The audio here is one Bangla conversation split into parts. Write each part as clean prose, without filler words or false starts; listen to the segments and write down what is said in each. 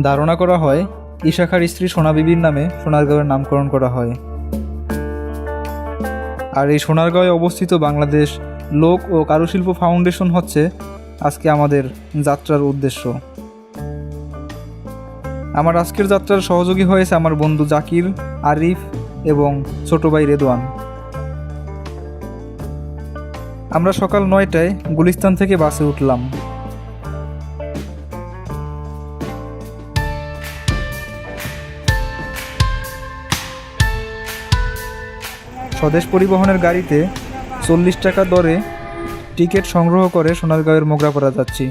ধারণা করা হয় ঈশা খাঁর স্ত্রী সোনা বিবির নামে সোনারগাঁওয়ের নামকরণ করা হয়। আর এই সোনারগাঁওয়ে অবস্থিত বাংলাদেশ লোক ও কারুশিল্প ফাউন্ডেশন হচ্ছে আজকে আমাদের যাত্রার উদ্দেশ্য। আমার আজকের যাত্রার সহযোগী হয়েছে আমার বন্ধু জাকির, আরিফ এবং ছোট ভাই রেদওয়ান। আমরা সকাল 9টায় গুলিস্তান থেকে বাসে উঠলাম। স্বদেশ পরিবহনের গাড়িতে 40 টাকা দরে টিকিট সংগ্রহ করে সোনারগাঁওয়ের মোগরাপাড়া যাচ্ছি।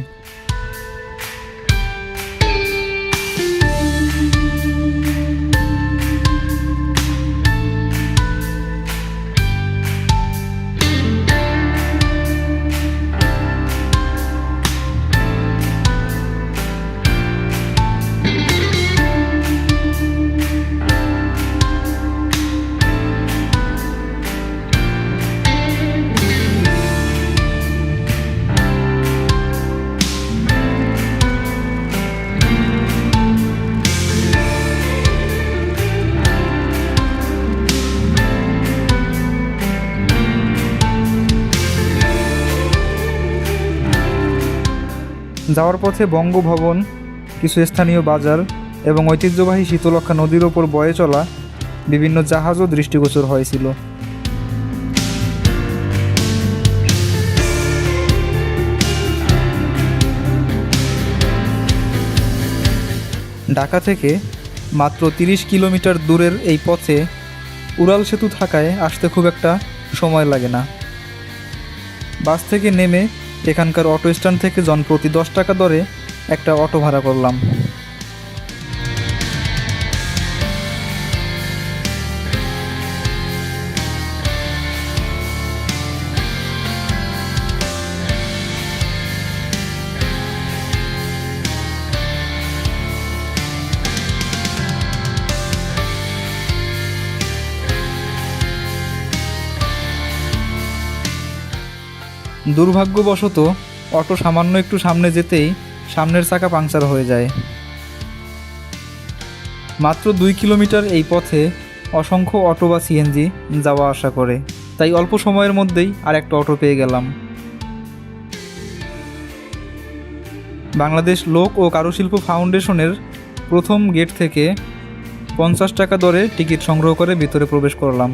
যাওয়ার পথে বঙ্গভবন, কিছু স্থানীয় বাজার এবং ঐতিহ্যবাহী শীতলক্ষ্যা নদীর ওপর বয়ে চলা বিভিন্ন জাহাজও দৃষ্টিগোচর হয়েছিল। ঢাকা থেকে মাত্র 30 কিলোমিটার দূরের এই পথে উড়াল সেতু থাকায় আসতে খুব একটা সময় লাগে না। বাস থেকে নেমে এখানকার অটো স্ট্যান্ড থেকে জনপ্রতি 10 টাকা দরে একটা অটো ভাড়া করলাম। দুর্ভাগ্যবশত অটো সামান্য একটু সামনে যেতেই সামনের চাকা পাংচার হয়ে যায়। মাত্র 2 কিলোমিটার এই পথে অসংখ্য অটো বা সিএনজি যাওয়া আসা করে, তাই অল্প সময়ের মধ্যেই আর একটা অটো পেয়ে গেলাম। বাংলাদেশ লোক ও কারুশিল্প ফাউন্ডেশনের প্রথম গেট থেকে 50 টাকা দরে টিকিট সংগ্রহ করে ভিতরে প্রবেশ করলাম।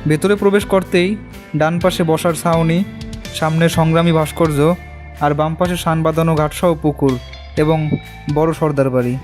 ভেতরে প্রবেশ করতেই ডান পাশে বসার ছাউনি, সামনে সংগ্রামী ভাস্কর্য আর বাম পাশে শান বাঁধানো ঘাটসহ পুকুর এবং বড় সর্দার বাড়ি।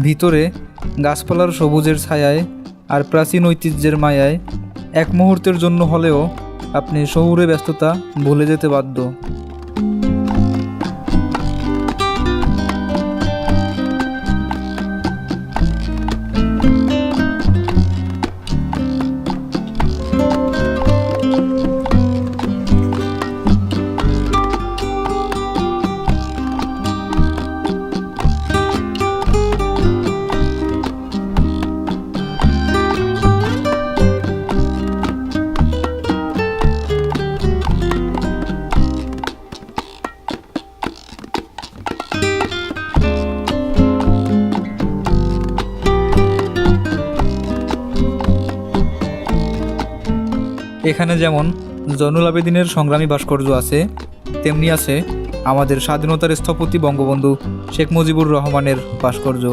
ভিতরে গাছপালার সবুজের ছায়ায় আর প্রাচীন ঐতিহ্যের মায়ায় এক মুহূর্তের জন্য হলেও আপনি শহুরে ব্যস্ততা ভুলে যেতে বাধ্য। এখানে যেমন জয়নুল আবেদিনের সংগ্রামী ভাস্কর্য আছে, তেমনি আছে আমাদের স্বাধীনতার স্থপতি বঙ্গবন্ধু শেখ মুজিবুর রহমানের ভাস্কর্য।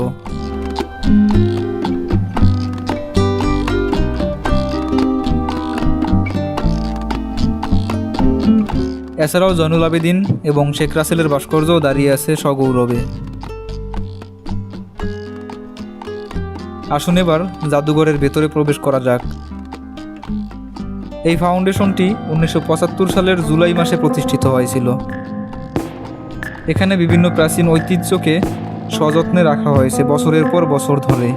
এছাড়াও জয়নুল আবেদিন এবং শেখ রাসেলের ভাস্কর্যও দাঁড়িয়ে আছে সগৌরবে। আসুন এবার জাদুঘরের ভেতরে প্রবেশ করা যাক। এই ফাউন্ডেশনটি 1975 সালের জুলাই মাসে প্রতিষ্ঠিত হয়েছিল। এখানে বিভিন্ন প্রাচীন ঐতিহ্যকে সযত্নে রাখা হয়েছে বছরের পর বছর ধরে।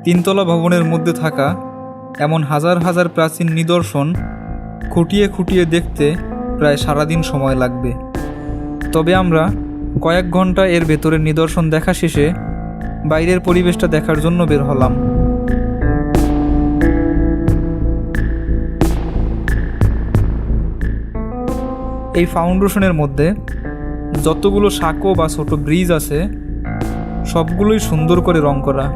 তিনতলা ভবনের মধ্যে থাকা এমন হাজার হাজার প্রাচীন নিদর্শন খুঁটিয়ে খুঁটিয়ে দেখতে প্রায় সারাদিন সময় লাগবে। তবে আমরা কয়েক ঘন্টা এর ভেতরের নিদর্শন দেখা শেষে বাইরের পরিবেশটা দেখার জন্য বের হলাম। এই ফাউন্ডেশনের মধ্যে যতগুলো সাঁকো বা ছোট ব্রিজ আছে সবগুলোই সুন্দর করে রং করা।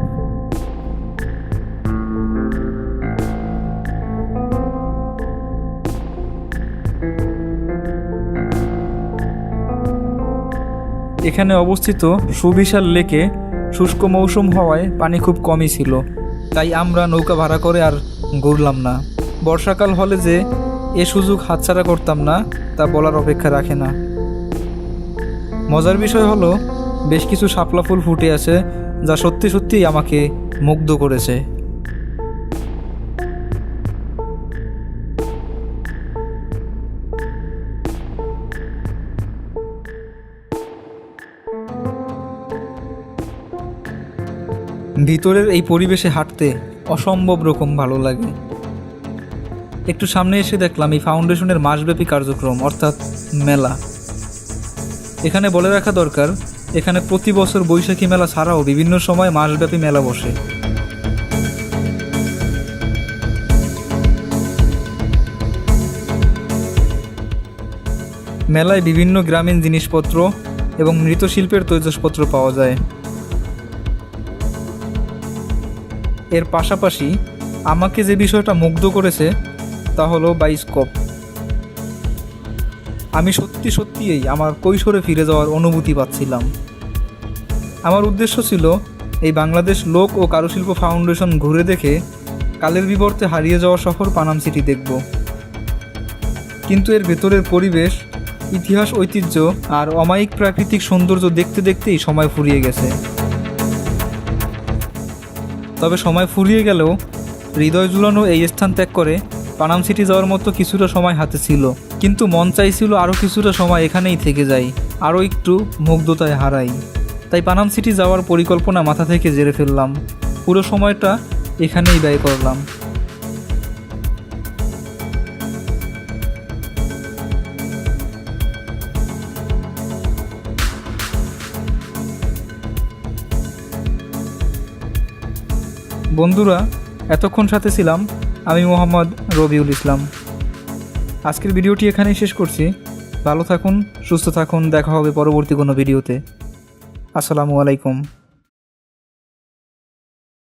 এখানে অবস্থিত সুবিশাল লেকে শুষ্ক মৌসুম হওয়ায় পানি খুব কমই ছিল, তাই আমরা নৌকা ভাড়া করে আর ঘুরলাম না। বর্ষাকাল হলে যে এ সুযোগ হাতছাড়া করতাম না তা বলার অপেক্ষা রাখে না। মজার বিষয় হলো বেশ কিছু শাপলা ফুল ফুটে আছে যা সত্যি সত্যিই আমাকে মুগ্ধ করেছে। ভিতরের এই পরিবেশে হাঁটতে অসম্ভব রকম ভালো লাগে। একটু সামনে এসে দেখলাম এই ফাউন্ডেশনের মাসব্যাপী কার্যক্রম অর্থাৎ মেলা। এখানে বলে রাখা দরকার, এখানে প্রতি বছর বৈশাখী মেলা ছাড়াও বিভিন্ন সময় মাসব্যাপী মেলা বসে। মেলায় বিভিন্ন গ্রামীণ জিনিসপত্র এবং মৃৎশিল্পের তৈজসপত্র পাওয়া যায়। এর পাশাপাশি আমাকে যে বিষয়টা মুগ্ধ করেছে তা হলো বায়োস্কোপ। আমি সত্যিই আমার কৈশোরে ফিরে যাওয়ার অনুভূতি পাচ্ছিলাম। আমার উদ্দেশ্য ছিল এই বাংলাদেশ লোক ও কারুশিল্প ফাউন্ডেশন ঘুরে দেখে কালের বিবর্তে হারিয়ে যাওয়া শহর পানাম সিটি দেখব, কিন্তু এর ভেতরের পরিবেশ, ইতিহাস, ঐতিহ্য আর অমায়িক প্রাকৃতিক সৌন্দর্য দেখতে দেখতেই সময় ফুরিয়ে গেছে। তবে সময় ফুরিয়ে গেলেও হৃদয় জুড়ানো এই স্থান ত্যাগ করে পানাম সিটি যাওয়ার মতো কিছুটা সময় হাতে ছিল, কিন্তু মন চাইছিল আরও কিছুটা সময় এখানেই থেকে যাই, আরও একটু মুগ্ধতায় হারাই। তাই পানাম সিটি যাওয়ার পরিকল্পনা মাথা থেকে জেরে ফেললাম। পুরো সময়টা এখানেই ব্যয় করলাম। বন্ধুরা, এতক্ষণ সাথে ছিলাম আমি মোহাম্মদ রবিউল ইসলাম। আজকের ভিডিওটি এখানেই শেষ করছি। ভালো থাকুন, সুস্থ থাকুন, দেখা হবে পরবর্তী কোনো ভিডিওতে। আসসালামু আলাইকুম।